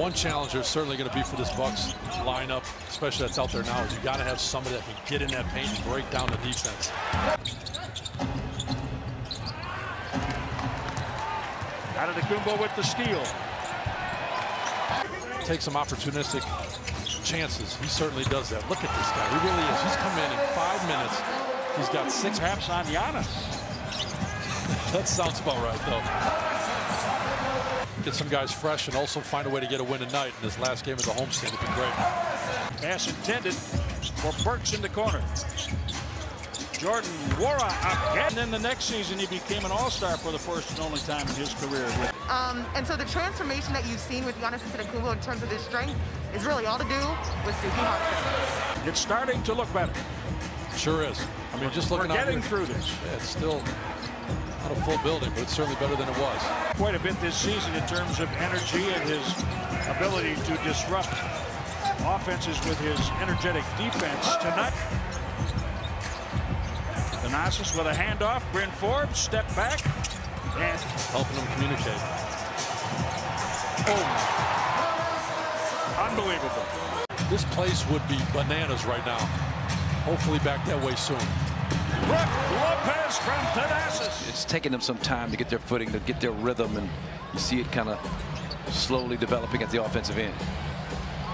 one challenge there's certainly going to be for this Bucks lineup, especially that's out there now, is you got to have somebody that can get in that paint and break down the defense. Antetokounmpo with the steal. Take some opportunistic chances. He certainly does that. Look at this guy. He really is. He's come in 5 minutes. He's got 6 Perhaps on Giannis. That sounds about right, though. Get some guys fresh and also find a way to get a win tonight in this last game of the homestand would be great. Pass intended for Burks in the corner. Jordan Wara again. And then the next season he became an all-star for the first and only time in his career. And so the transformation that you've seen with Giannis Antetokounmpo in terms of his strength is really all to do with Suki Hobson. It's starting to look better. Sure is. I mean, just looking We're out getting here, through this. Yeah, it's still not a full building, but it's certainly better than it was. Quite a bit this season in terms of energy and his ability to disrupt offenses with his energetic defense tonight. Thanasis with a handoff. Bryn Forbes step back and helping them communicate. Oh, unbelievable. This place would be bananas right now. Hopefully back that way soon. Brook Lopez from Thanasis. It's taking them some time to get their footing, to get their rhythm, and you see it kind of slowly developing at the offensive end.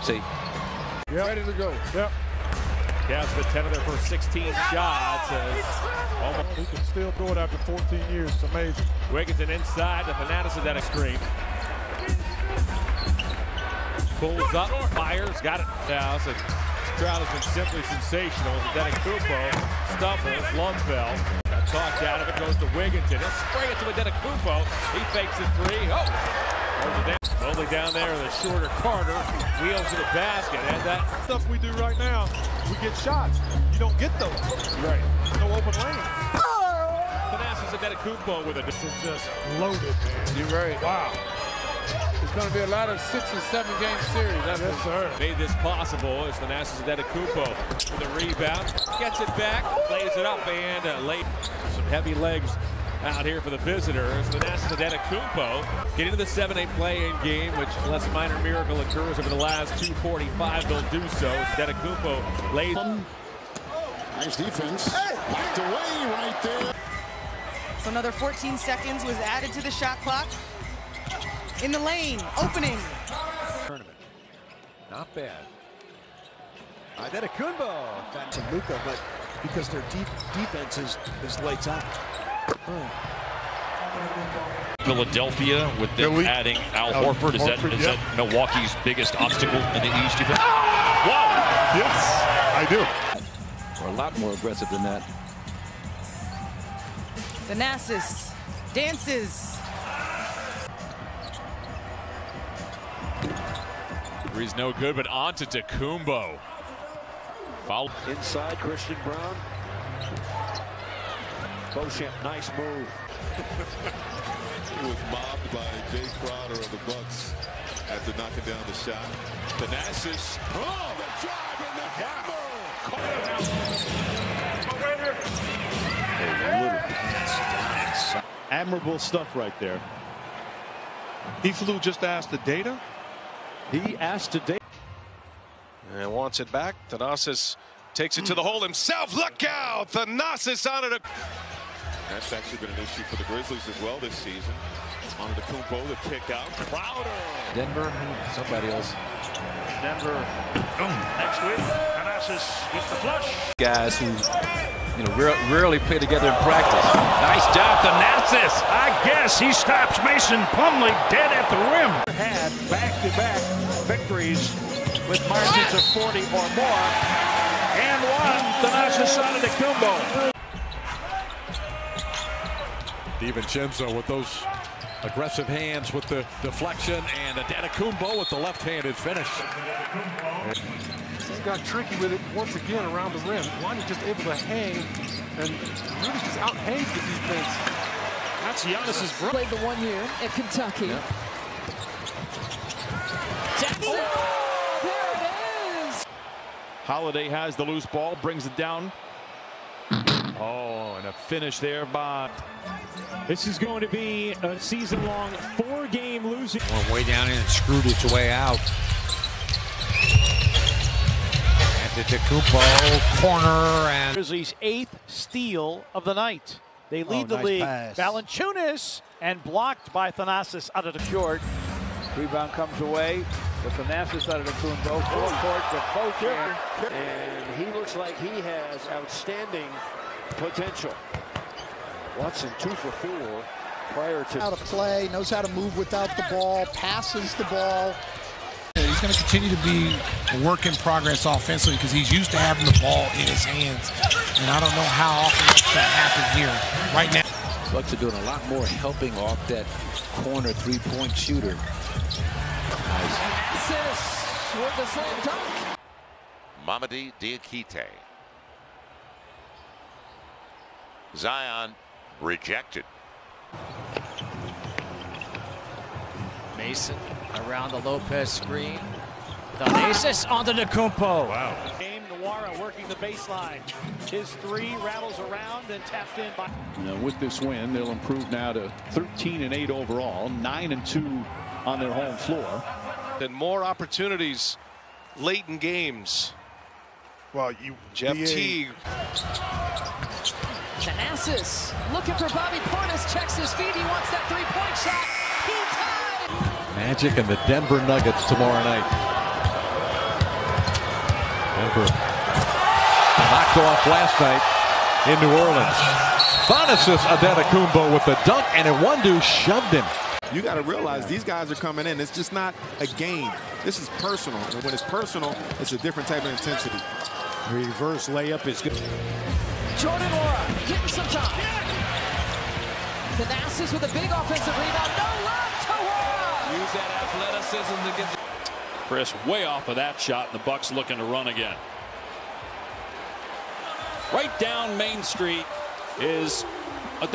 See? Yep. Ready to go. Yep. Cavs with 10 of their first 16 shots. He can still do it after 14 years. It's amazing. Wigginton inside to Thanasis at a screen. Pulls up, fires, got it now. So this crowd has been simply sensational. Antetokounmpo stumbles, Lundfeld talked out of it, goes to Wigginton. He'll spray it to Antetokounmpo. He fakes it three. Oh! Only down there, the shorter Carter wheels to the basket, and that stuff we do right now, we get shots. You don't get those. Right. No open lane. Thanasis Antetokounmpo with it. This is just Loaded, man. You're right. Wow. It's going to be a lot of 6 and 7 game series. Yes, sir. Made this possible is Thanasis Antetokounmpo with a rebound, gets it back, plays it up, and late. Some heavy legs out here for the visitors. Thanasis Antetokounmpo getting to the 7-8 play-in game, which unless a minor miracle occurs over the last 2:45, they'll do so. Antetokounmpo lays. Nice defense. Locked away right there. So another 14 seconds was added to the shot clock. In the lane, opening. Tournament. Not bad. Antetokounmpo. To Luka, but because their defense is lights out. Philadelphia with them adding Al Horford. Is that Milwaukee's biggest obstacle in the East? Wow! Yes, I do. We're a lot more aggressive than that. Thanasis dances. Three's no good, but Antetokounmpo. Foul. Inside, Christian Brown. Beauchamp, nice move. He was mobbed by Jay Crowder of the Bucks after knocking down the shot. Thanasis. Oh, the drive and the hammer. Admirable stuff right there. He flew just to ask the data. He asked today. And wants it back. Thanasis takes it to the hole himself. Look out! Thanasis on it. That's actually been an issue for the Grizzlies as well this season. Antetokounmpo, the kick out. Crowder. Denver, somebody else. Denver next week. Thanasis with the flush. Guys who, rarely play together in practice. Nice job, Thanasis. I guess he stops Mason Plumlee dead at the rim. Had back-to-back victories with margins of 40 or more. And one, Thanasis Antetokounmpo. DiVincenzo with those aggressive hands with the deflection, and Antetokounmpo with the left-handed finish. He's got tricky with it once again around the rim. Lonnie just able to hang and really just out-hangs the defense. That's Giannis's brother. Played the 1 year at Kentucky. Yeah. There it is. Holiday has the loose ball, brings it down. Oh, and a finish there by This is going to be a season-long 4-game losing. Went way down in and screwed its way out. Antetokounmpo, corner, and Grizzlies' 8th steal of the night. They lead the nice league. pass. Valanciunas, and blocked by Thanasis out of the short. Rebound comes away. With Thanasis out of the Antetokounmpo, full court to both. And he looks like he has outstanding potential. Watson 2 for 4 prior to. How to play, knows how to move without the ball, passes the ball. He's going to continue to be a work in progress offensively because he's used to having the ball in his hands. And I don't know how often that's going to happen here right now. Bucks are doing a lot more helping off that corner three-point shooter. Thanasis with the slam dunk. Mamadi Diakite. Zion rejected. Mason around the Lopez screen. Thanasis onto Antetokounmpo. Wow. Game Nwara working the baseline. His 3 rattles around and tapped in by. With this win, they'll improve now to 13-8 overall, 9-2 on their home floor. And more opportunities late in games. Well, Jeff Teague. Thanasis looking for Bobby Portis, checks his feet. He wants that 3-point shot. He tied. Magic and the Denver Nuggets tomorrow night. Denver knocked off last night in New Orleans. Thanasis Antetokounmpo with the dunk, and Iwundu shoved him. You got to realize these guys are coming in. It's just not a game. This is personal. And when it's personal, it's a different type of intensity. Reverse layup is good. Jordan Nwara getting some time. Thanasis with a big offensive rebound. No love to Nwara. Use that athleticism to get. Chris way off of that shot, and the Bucks looking to run again. Right down Main Street is a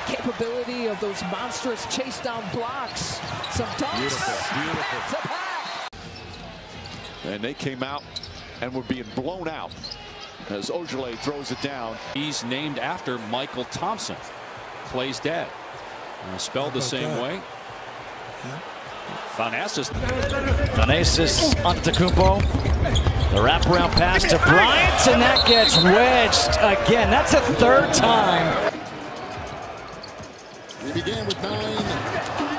capability of those monstrous chase down blocks. Some dunks. Beautiful. And they came out and were being blown out as Ojale throws it down. He's named after Michael Thompson, Clay's dad. Spelled the same way. Thanasis Antetokounmpo. The wraparound pass to Bryant, and that gets wedged again. That's the 3rd time. We began with 9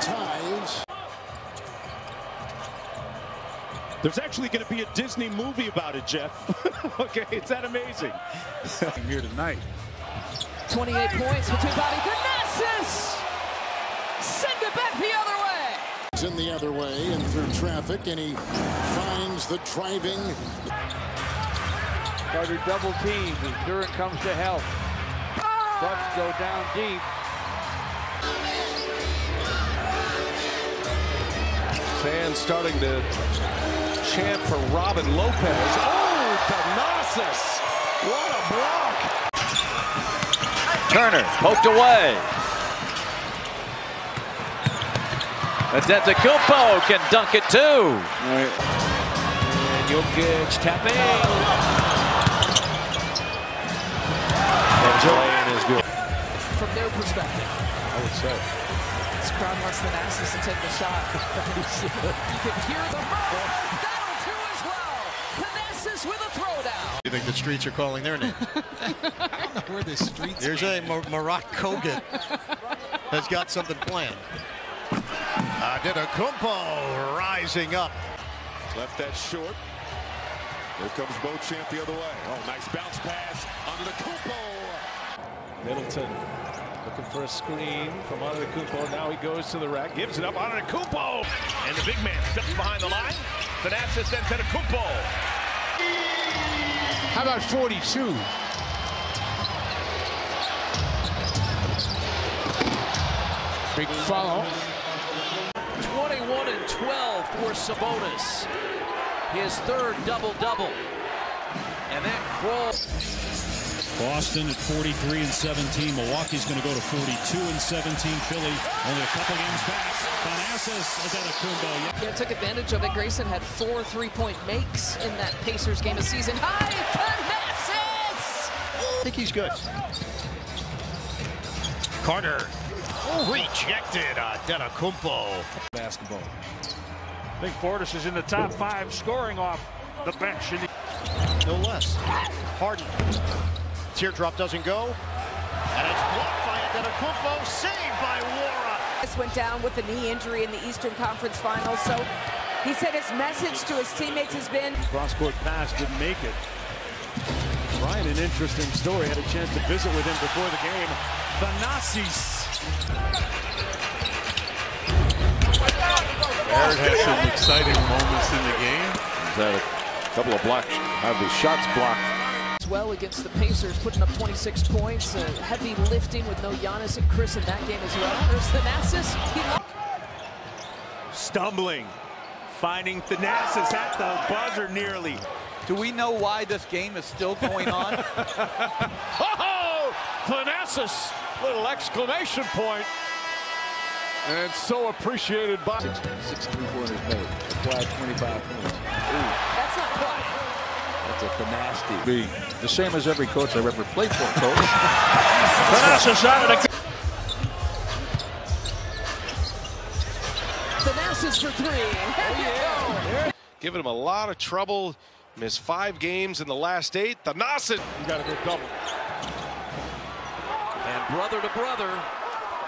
ties. There's actually going to be a Disney movie about it, Jeff. Okay, it's that amazing. Here tonight. 28 points between Bobby Thanasis. Send it back the other way. He's in the other way and through traffic, and he finds the driving. Carter double teamed as Durant comes to help. Bucks go down deep. Fans starting to chant for Robin Lopez. Oh, Thanasis! What a block! Turner poked away. Antetokounmpo can dunk it too. And Jokic tapping. And Joanne is good. From their perspective, I would say. this crowd wants Thanasis to take the shot. You can hear the murmur. That'll do as well. Thanasis with a throwdown. You think the streets are calling their name? I don't know where the streets There's a Marat Kogan has got something planned. Antetokounmpo rising up. Left that short. Here comes Beauchamp the other way. Oh, nice bounce pass under the Antetokounmpo. Middleton looking for a screen from Antetokounmpo. Now he goes to the rack, gives it up. Antetokounmpo, and the big man steps behind the line. Thanasis then Antetokounmpo. How about 42? Big follow. 21 and 12 for Sabonis. His 3rd double-double. And that crawl. Boston at 43 and 17. Milwaukee's going to go to 42 and 17. Philly only a couple games back. Thanasis Antetokounmpo. Yeah, took advantage of it. Grayson had 4 3-point makes in that Pacers game of season high. Thanasis! I think he's good. Carter. Rejected. Antetokounmpo. Basketball. I think Portis is in the top 5 scoring off the bench. No less. Harden. Teardrop doesn't go. And it's blocked by Antetokounmpo. Saved by Wara. This went down with a knee injury in the Eastern Conference Finals, so he said his message to his teammates has been... Cross-court pass didn't make it. Brian, an interesting story. Had a chance to visit with him before the game. Thanasis. Barrett has some exciting moments in the game. He's had a couple of blocks, have his shots blocked. As well against the Pacers, putting up 26 points. Heavy lifting with no Giannis and Chris in that game as well. There's Thanasis. Stumbling. Finding Thanasis at the buzzer nearly. Do we know why this game is still going on? Oh, Thanasis! Little exclamation point. And so appreciated by... 6 3-pointers made. Applied 25 points. Ooh. That's not quite. That's a Thanasty. Be the same as every coach I've ever played for, Coach. Thanasis out of the... Thanasis for 3. There you go. Giving him a lot of trouble. Missed 5 games in the last 8. Thanasis. You got to go double. And brother to brother,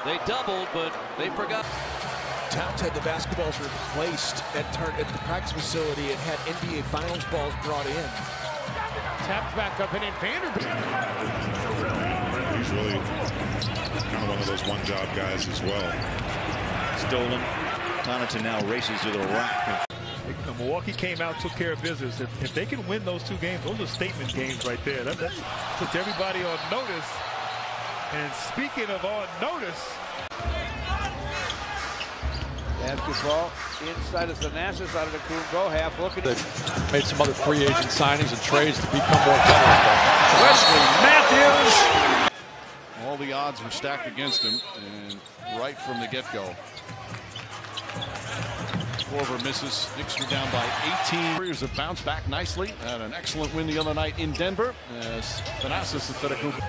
they doubled, but they forgot. Towns had the basketballs replaced at the practice facility and had NBA Finals balls brought in. Tapped back up and in Vanderbilt. He's really kind of one of those one-job guys as well. Stolen. Connaughton now races to the rack. Milwaukee came out, took care of business. If they can win those 2 games, those are statement games right there. That puts everybody on notice. And speaking of on notice, basketball inside of Thanasis, Antetokounmpo, half looking. They've made some other free agent signings and trades to become more competitive. Wesley Matthews. All the odds were stacked against him, and right from the get-go. Korver misses. Knicks are down by 18. Warriors have bounced back nicely. Had an excellent win the other night in Denver. As Thanasis Antetokounmpo.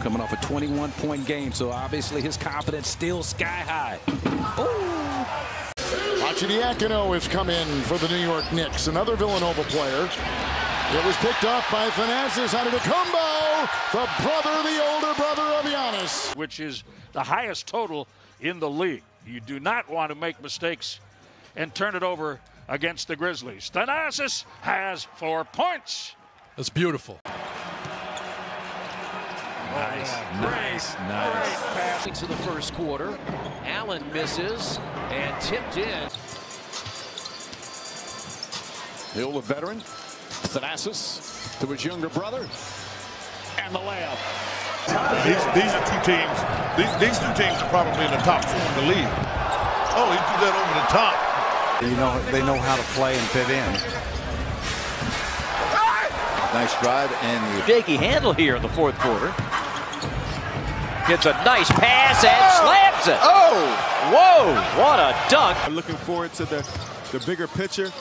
Coming off a 21-point game, so obviously his confidence still sky high. Antetokounmpo has come in for the New York Knicks. Another Villanova player. It was picked off by Thanasis Antetokounmpo, the brother, the older brother of Giannis. Which is the highest total in the league. You do not want to make mistakes and turn it over against the Grizzlies. Thanasis has 4 points. That's beautiful. Nice pass into the first quarter. Allen misses and tipped in. The older veteran, Thanasis, to his younger brother, and the layup. These are 2 teams. These 2 teams are probably in the top 4 in the league. Oh, he threw that over the top. They know how to play and fit in. Nice drive and the shaky handle here in the 4th quarter. Gets a nice pass and slams it. Oh! Whoa! What a dunk! I'm looking forward to the bigger picture.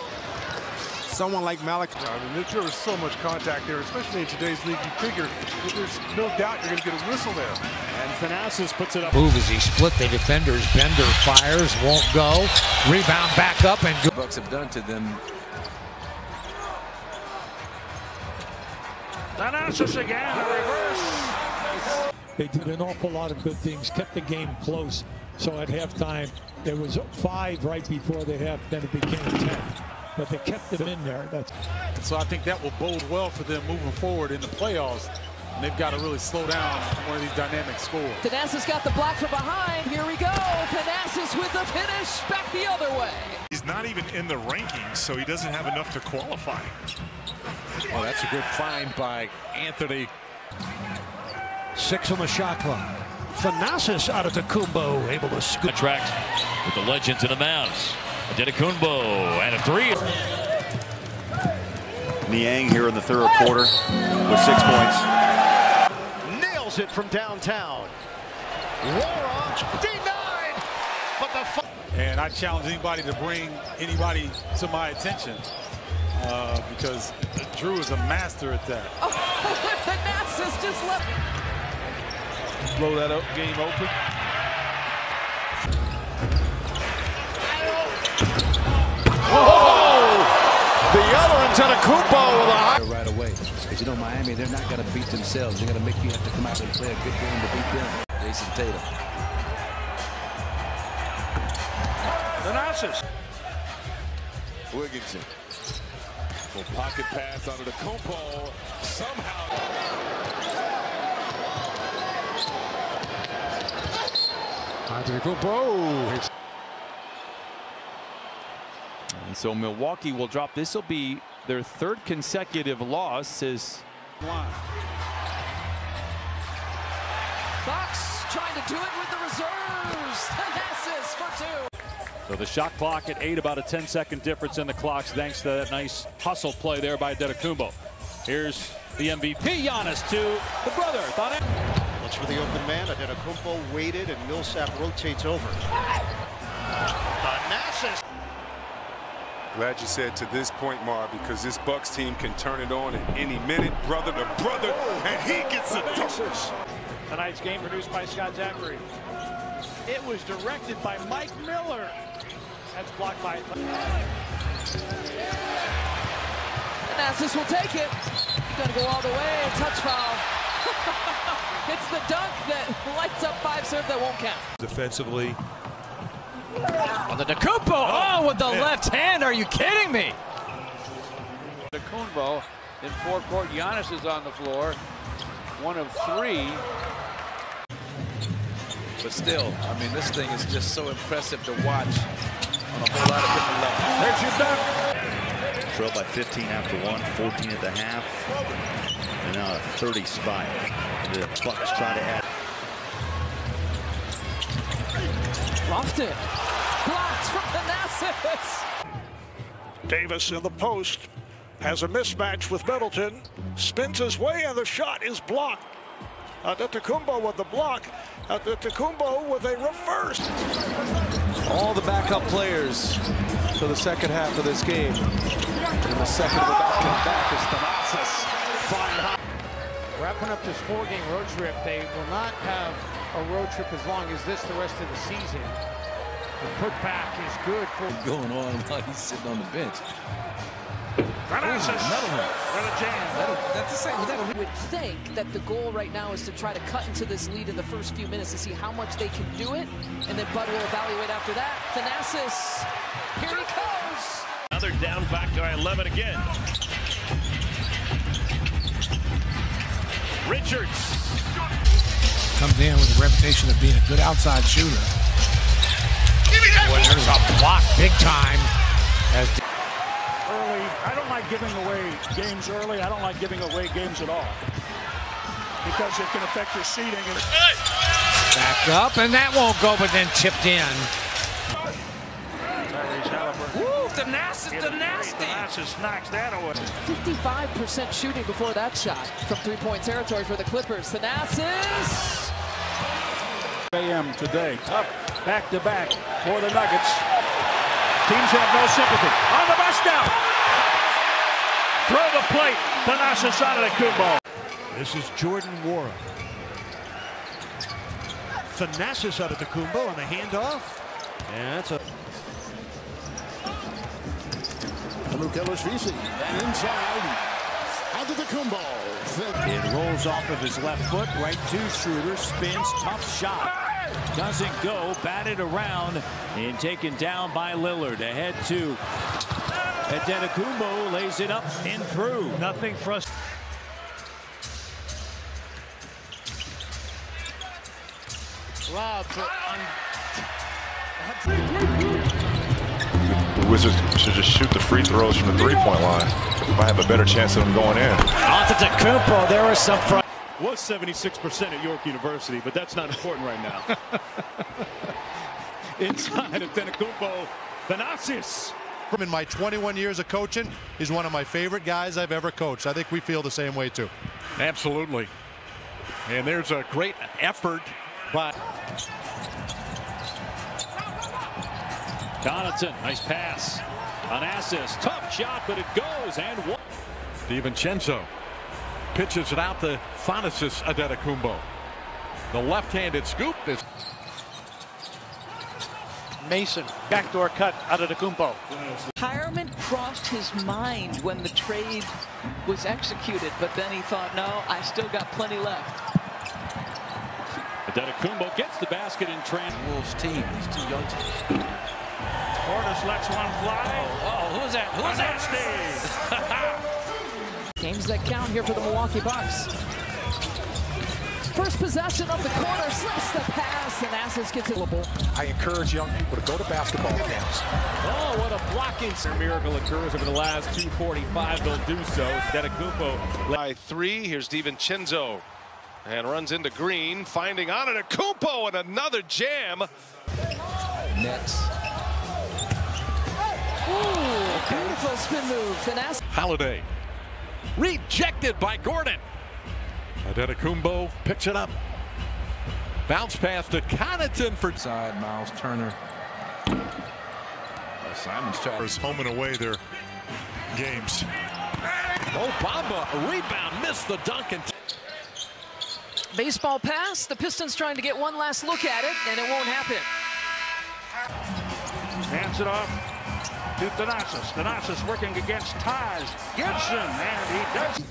Someone like Malik. I mean, there was so much contact there, especially in today's league. You figure there's no doubt you're going to get a whistle there. And Thanasis puts it up. Move as he split the defenders. Bender fires, won't go. Rebound back up and go. Bucks have done to them. Thanasis again, a reverse. They did an awful lot of good things, kept the game close. So at halftime, there was 5 right before the half, then it became 10. But they kept them in there. So I think that will bode well for them moving forward in the playoffs. And they've got to really slow down one of these dynamic scores. Thanasis got the block from behind. Here we go. Thanasis with the finish. Back the other way. He's not even in the rankings, so he doesn't have enough to qualify. Well, that's a good find by Anthony. 6 on the shot clock. Thanasis Antetokounmpo able to scoop. Contract with the legends in the Mavs. Antetokounmpo and a 3. Niang here in the 3rd quarter with 6 points. Nails it from downtown. Wara denied. But and I challenge anybody to bring anybody to my attention because Drew is a master at that. Oh, Thanasis just left. blow that game open. The other Antetokounmpo with a high. Right away. Because you know Miami, they're not going to beat themselves. They're going to make you have to come out and play a good game to beat them. Jason Tatum. Thanasis. Wigginton. Well, pocket pass out of the Antetokounmpo. Somehow. Antetokounmpo. And so Milwaukee will drop. This will be their third consecutive loss. Bucks trying to do it with the reserves. Thanasis for 2. So the shot clock at 8, about a 10-second difference in the clocks thanks to that nice hustle play there by Antetokounmpo. Here's the MVP, Giannis, to the brother. Looks for the open man. Antetokounmpo waited, and Millsap rotates over. Thanasis. Glad you said to this point, Mar, because this Bucks team can turn it on at any minute, brother to brother, and he gets a dunk. Tonight's game produced by Scott Zachary. It was directed by Mike Miller. That's blocked by Thanasis will take it. Gonna go all the way. Touch foul. It's the dunk that lights up 5-serve that won't count. Defensively. Antetokounmpo, oh, with the left hand. Are you kidding me? Antetokounmpo in forecourt. Giannis is on the floor. 1 of 3. But still, I mean, this thing is just so impressive to watch on a whole lot of different levels. There's your dunk. Trail by 15 after 1, 14 at the half, and now a 30 spot. The Bucks try to add. Lofted. Blocked from Thanasis. Davis in the post has a mismatch with Middleton. Spins his way, and the shot is blocked. Antetokounmpo with the block. Antetokounmpo with a reverse. All the backup players for the second half of this game. And the second of the back is Thanasis flying high. Wrapping up this 4-game road trip, they will not have a road trip as long as this the rest of the season. The putback is good for going on while he's sitting on the bench. Thanasis with a jam. That's the same. We would think that the goal right now is to try to cut into this lead in the first few minutes to see how much they can do it, and then Bud will evaluate after that. Thanasis, here he goes. Another down back to 11 again. Richards comes in with a reputation of being a good outside shooter. Boy, there's a block big time. Early, I don't like giving away games early. I don't like giving away games at all because it can affect your seeding. Back up, and that won't go, but then tipped in. Woo, Thanasis, Thanasis knocks that away. 55% shooting before that shot from 3-point territory for the Clippers. Thanasis. AM today, up back-to-back for the Nuggets. Teams have no sympathy. On the bus now. Throw the plate. Thanasis Antetokounmpo. This is Jordan Wara. Thanasis Antetokounmpo on the handoff. And that's a... And inside. Antetokounmpo. It rolls off of his left foot. Right to Schroeder. Spins. Tough shot. Doesn't go, batted around and taken down by Lillard. Ahead to Antetokounmpo, lays it up and through. Nothing for us. Rob The Wizards should just shoot the free throws from the three-point line. Might have a better chance of them going in. Antetokounmpo, there was some front. Was 76% at York University, but that's not important right now. Inside of Antetokounmpo, Thanasis. In my 21 years of coaching, he's one of my favorite guys I've ever coached. I think we feel the same way too. Absolutely. And there's a great effort by Donaldson, nice pass. Thanasis, tough shot, but it goes and one. DiVincenzo pitches it out to Thanasis Antetokounmpo. The left-handed scoop is Mason, backdoor cut out of Antetokounmpo. Retirement crossed his mind when the trade was executed, but then he thought, no, I still got plenty left. Antetokounmpo gets the basket in train. Wolves team, these two young teams. Portis lets one fly. Oh, who's that? Who's that? Games that count here for the Milwaukee Bucks. First possession of the corner, slips the pass, and Thanasis gets it. I encourage young people to go to basketball camps. Oh, what a blocking miracle occurs over the last 2:45. They'll do so. Antetokounmpo By 3, here's DiVincenzo. And runs into Green, finding Antetokounmpo and another jam. Nets. Ooh, beautiful spin move. Thanasis. Holiday. Rejected by Gordon. Antetokounmpo picks it up. Bounce pass to Connaughton for side. Miles Turner. Simon's trying. Home and away their games. Obama, a rebound, missed the dunk. And Baseball pass. The Pistons trying to get one last look at it, and it won't happen. Hands it off to Thanasis. Thanasis working against Taj Gibson, and he does.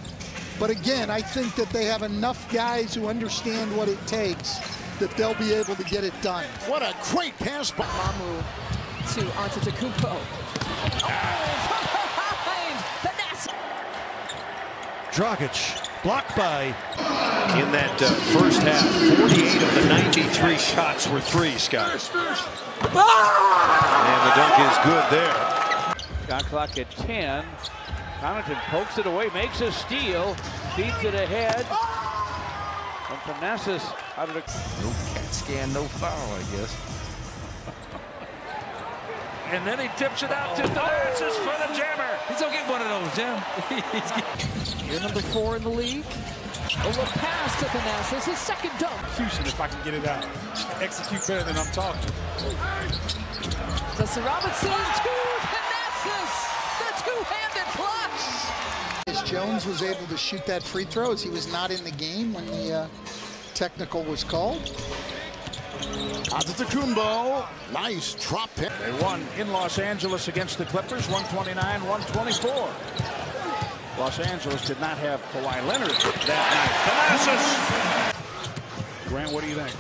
But again, I think that they have enough guys who understand what it takes that they'll be able to get it done. What a great pass by Mamu to Antetokounmpo. Oh, from behind! Thanasis. Dragic blocked by. In that first half, 48 of the 93 shots were threes, Scott. And the dunk is good there. Shot clock at 10. Connaughton pokes it away, makes a steal, feeds it ahead. And Thanasis out of the... No cat scan, no foul, I guess. And then he tips it out to Thanasis for the jammer. He's gonna get one of those, Jim. You're number 4 in the league. A little pass to Thanasis, his second dunk. Execution, if I can get it out. Execute better than I'm talking. Dustin Robinson to Thanasis. The two-handed clutch. Jones was able to shoot that free throw as he was not in the game when the technical was called. Antetokounmpo, nice drop pick. They won in Los Angeles against the Clippers, 129-124. Los Angeles did not have Kawhi Leonard that night. Thanasis! Grant, what do you think?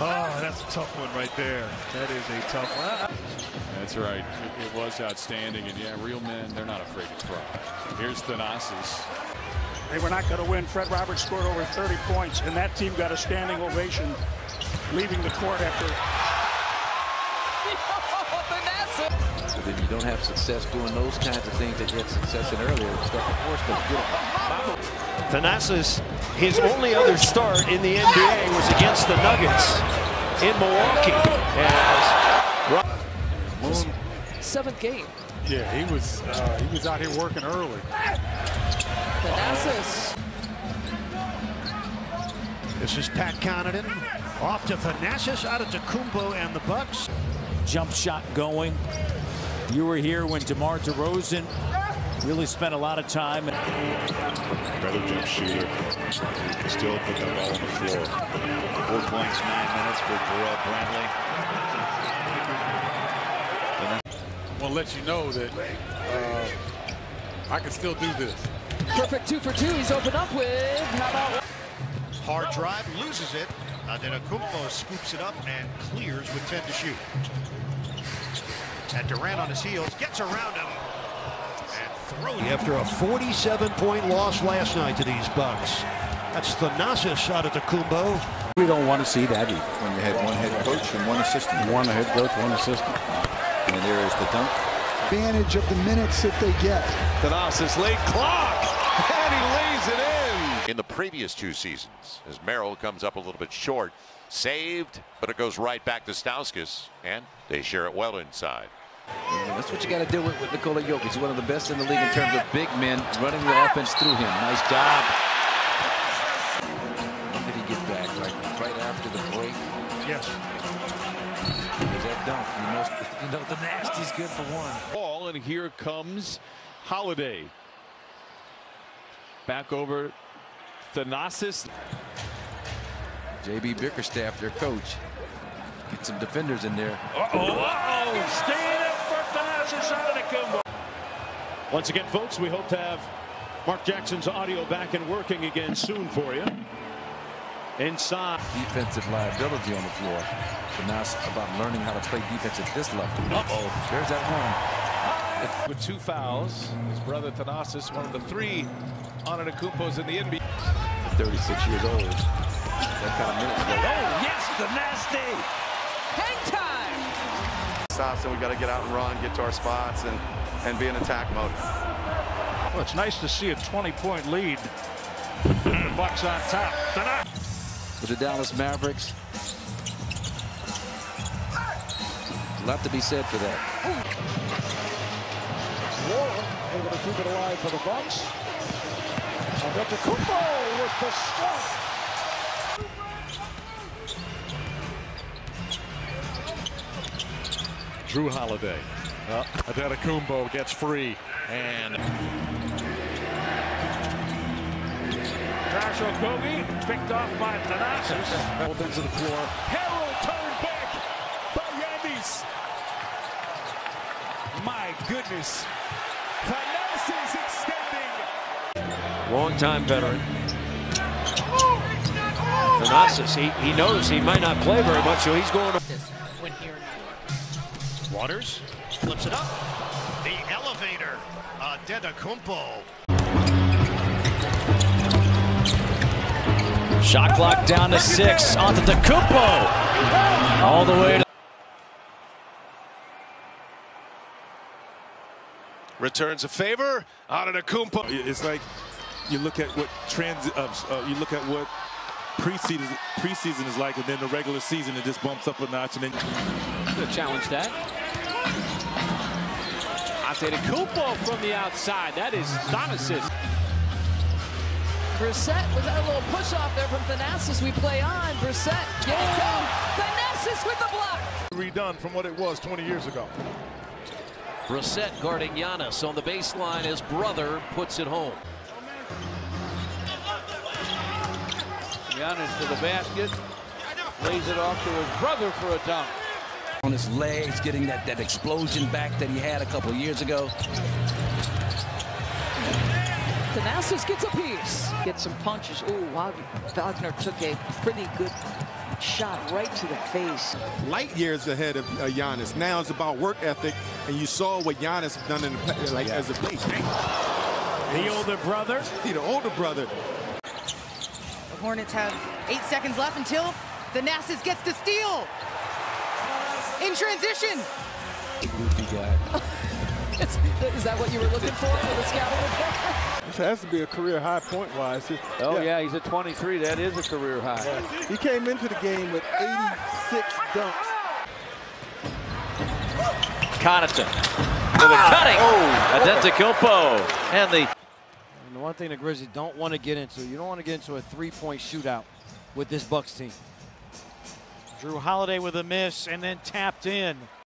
Oh, that's a tough one right there. That is a tough one. That's right. It was outstanding. And yeah, real men, they're not afraid to try. Here's Thanasis. They were not going to win. Fred Roberts scored over 30 points, and that team got a standing ovation leaving the court after. But then you don't have success doing those kinds of things that you had success in earlier. Thanasis, his only other start in the NBA was against the Nuggets in Milwaukee. As 7th game. Yeah, he was out here working early. Thanasis. This is Pat Connaughton. Off to Thanasis, Antetokounmpo and the Bucks. Jump shot going. You were here when DeMar DeRozan really spent a lot of time. Better jump shooter. He can still put that ball on the floor. 4 points, 9 minutes for Jarrell Brantley. I want to let you know that I can still do this. Perfect 2 for 2. He's opened up with. How about? Hard drive, loses it. Antetokounmpo scoops it up and clears with 10 to shoot. And Durant on his heels gets around him and throws. After a 47-point loss last night to these Bucks, that's Thanasis Antetokounmpo. We don't want to see that either. When you had one head coach and one assistant. One head coach, one assistant. And there is the dunk. Advantage of the minutes that they get. Thanasis late clock, and he lays it in. In the previous 2 seasons, as Merrill comes up a little bit short, saved, but it goes right back to Stauskas, and they share it well inside. That's what you got to do with Nikola Jokic. He's one of the best in the league in terms of big men running the offense through him. Nice job. When did he get back? Right after the break? Yes. There's that dunk. You know the nasty's good for one. Ball, and here comes Holiday. Back over Thanasis. J.B. Bickerstaff, their coach. Get some defenders in there. Staying up for Thanasis Antetokounmpo. Once again, folks, we hope to have Mark Jackson's audio back and working again soon for you. Inside. Defensive liability on the floor. But now it's about learning how to play defense at this level. There's that one. With 2 fouls, his brother Thanasis, one of the 3 Antetokounmpos in the NBA. 36 years old. That kind of minutes. Oh, yes, THANASTY. Hang time. Stops, and we got to get out and run, get to our spots, and be in attack mode. Well, it's nice to see a 20-point lead. The Bucks on top. With the Dallas Mavericks. A lot to be said for that. Warren able to keep it alive for the Bucks. Antetokounmpo with the stuff. Drew Holiday. Antetokounmpo gets free. And Josh Okogie picked off by Thanasis. Hold into the floor. Harold turned back by Yannis. My goodness. Thanasis extending. Long-time veteran. Thanasis, he knows he might not play very much, so he's going to. Waters flips it up. The elevator. Antetokounmpo. Shot clock down to 6. Antetokounmpo all the way to. Returns a favor. Antetokounmpo. It's like you look at what preseason is like, and then the regular season it just bumps up a notch, and then to challenge that. Antetokounmpo from the outside. That is Thanasis. Brissett with that little push off there from Thanasis. We play on. Brissett getting going. Thanasis with the block. redone from what it was 20 years ago. Brissett guarding Giannis on the baseline. His brother puts it home. Giannis to the basket. Lays it off to his brother for a dunk. On his legs, getting that explosion back that he had a couple years ago. Thanasis gets a piece. Gets some punches. Oh, Wagner took a pretty good shot right to the face. Light years ahead of Giannis. Now it's about work ethic, and you saw what Giannis has done in the, as a base. The older brother. The older brother. The Hornets have 8 seconds left until Thanasis gets the steal. In transition. Goofy guy. Is that what you were looking for with the scouting report? This has to be a career high point-wise. Oh, yeah, he's at 23. That is a career high. Yeah. He came into the game with 86 dunks. Connaughton with a cutting. Antetokounmpo and the. And the one thing the Grizzlies don't want to get into, you don't want to get into a three-point shootout with this Bucks team. Drew Holiday with a miss and then tapped in.